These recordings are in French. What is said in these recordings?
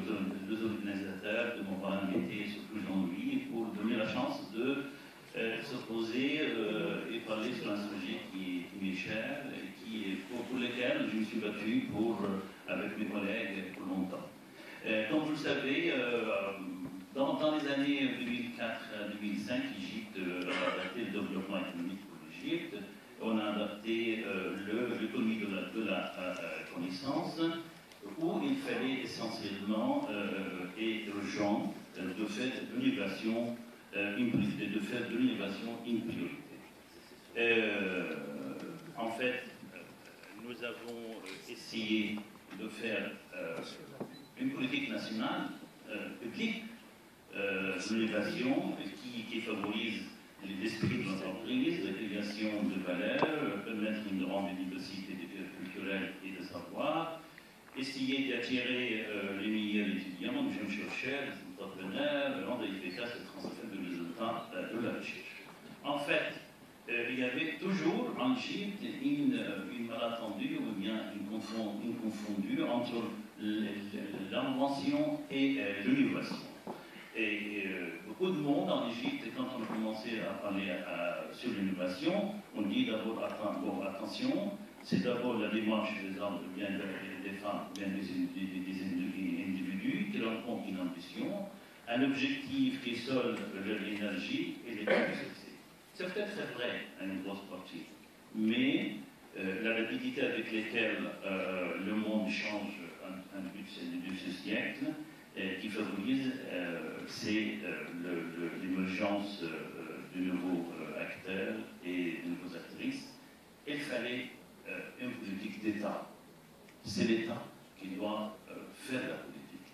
deux organisateurs de m'avoir invité, surtout Jean-Louis, pour donner la chance de s'opposer et parler sur un sujet qui m'est cher et pour lequel je me suis battu avec mes collègues pour longtemps. Comme vous le savez, dans les années 2004-2005, l'Égypte a adapté le développement économique pour l'Égypte. On a adapté l'économie de la connaissance, où il fallait essentiellement et urgent de faire de l'innovation une priorité. En fait, nous avons essayé de faire une politique nationale publique de l'innovation qui favorise l'esprit de l'entreprise, la création de valeur, permettre une grande diversité culturelle et de savoir, essayer d'attirer les meilleurs étudiants, les jeunes chercheurs, les entrepreneurs, rendre efficace le transfert de résultats de la recherche. En fait, il y avait toujours en Égypte une malentendu ou bien une confondue entre l'invention et l'innovation. Et beaucoup de monde en Égypte, quand on a commencé à parler sur l'innovation, on dit d'abord attention, c'est d'abord la démarche des hommes, bien des femmes, bien des individus qui rencontrent une ambition, un objectif qui solde leur énergie et les temps de succès. C'est peut-être vrai à une grosse partie, mais la rapidité avec laquelle le monde change un but de ce siècle, qui favorise, c'est l'émergence de nouveaux acteurs et de nouvelles actrices. Il fallait une politique d'État. C'est l'État qui doit faire la politique.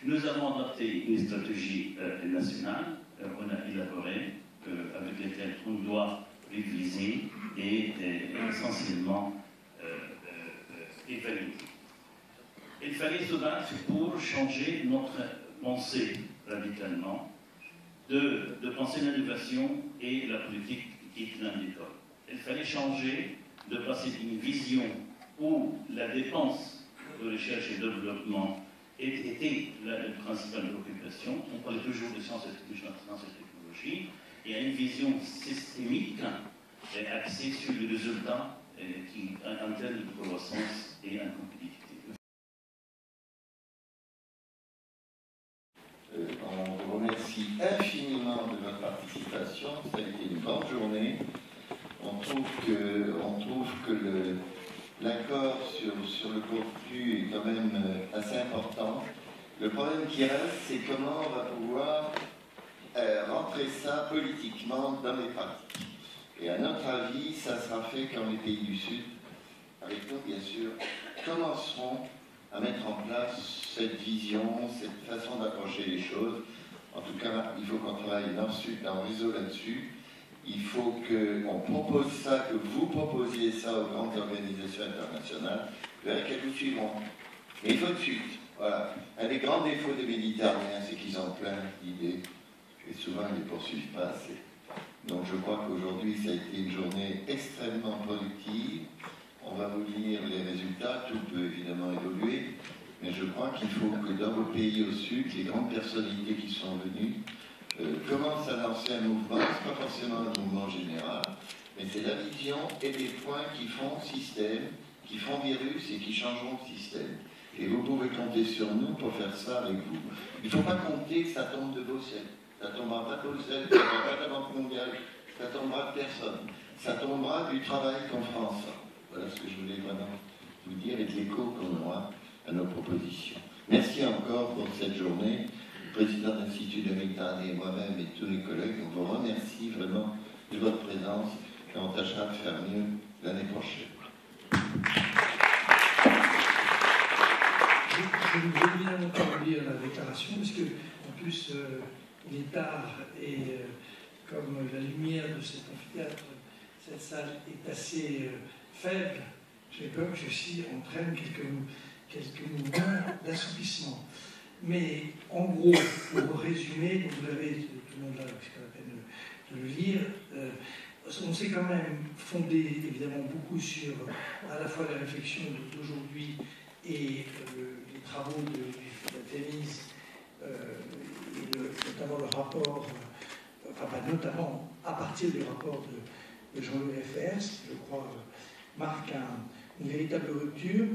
Nous avons adopté une stratégie nationale, on a élaboré, avec laquelle on doit réviser et essentiellement évaluer. Il fallait se battre pour changer notre pensée radicalement, de penser l'innovation et la politique qui est l'un des corps. Il fallait changer, de passer d'une vision où la dépense de recherche et développement était la principale préoccupation. On parlait toujours de sciences et technologie, et à une vision systémique axée sur les résultats en termes de croissance et en compétitivité. On vous remercie infiniment de votre participation. Ça a été une bonne journée. On trouve que l'accord sur le contenu est quand même assez important. Le problème qui reste, c'est comment on va pouvoir rentrer ça politiquement dans les pratiques. Et à notre avis, ça sera fait quand les pays du Sud, avec nous bien sûr, commenceront à mettre en place cette vision, cette façon d'approcher les choses. En tout cas, il faut qu'on travaille nord-sud, en réseau là-dessus. Il faut qu'on propose ça, que vous proposiez ça aux grandes organisations internationales, vers lesquelles nous suivrons. Mais il faut de suite. Voilà. Un des grands défauts des Méditerranéens, c'est qu'ils ont plein d'idées, et souvent ils ne les poursuivent pas assez. Donc je crois qu'aujourd'hui, ça a été une journée extrêmement productive. On va vous lire les résultats, tout peut évidemment évoluer, mais je crois qu'il faut que dans vos pays au sud, les grandes personnalités qui sont venues commencent à lancer un mouvement. Ce n'est pas forcément un mouvement général, mais c'est la vision et les points qui font système, qui font virus et qui changeront le système. Et vous pouvez compter sur nous pour faire ça avec vous. Il ne faut pas compter que ça tombe de Bruxelles. Ça ne tombera pas de Bruxelles, ça ne tombera pas de la Banque mondiale, ça ne tombera de personne. Ça tombera du travail qu'on fera ensemble. Voilà ce que je voulais vraiment vous dire avec l'écho qu'on aura à nos propositions. Merci encore pour cette journée. Le président de l'Institut de Méditerranée, moi-même et tous les collègues, on vous remercie vraiment de votre présence et on tâchera de faire mieux l'année prochaine. Je voudrais bien encore lire la déclaration, parce que, en plus, il est tard et comme la lumière de cet amphithéâtre, cette salle est assez faible, j'ai peur que ceci entraîne quelques mouvements d'assouplissement. Mais en gros, pour résumer, donc vous avez tout le monde là, donc c'est pas la peine de le lire, on s'est quand même fondé évidemment beaucoup sur à la fois la réflexion d'aujourd'hui et les travaux de Thémis, et notamment le rapport, enfin pas notamment, à partir du rapport de Jean-Louis Effers, qui je crois marque une véritable rupture.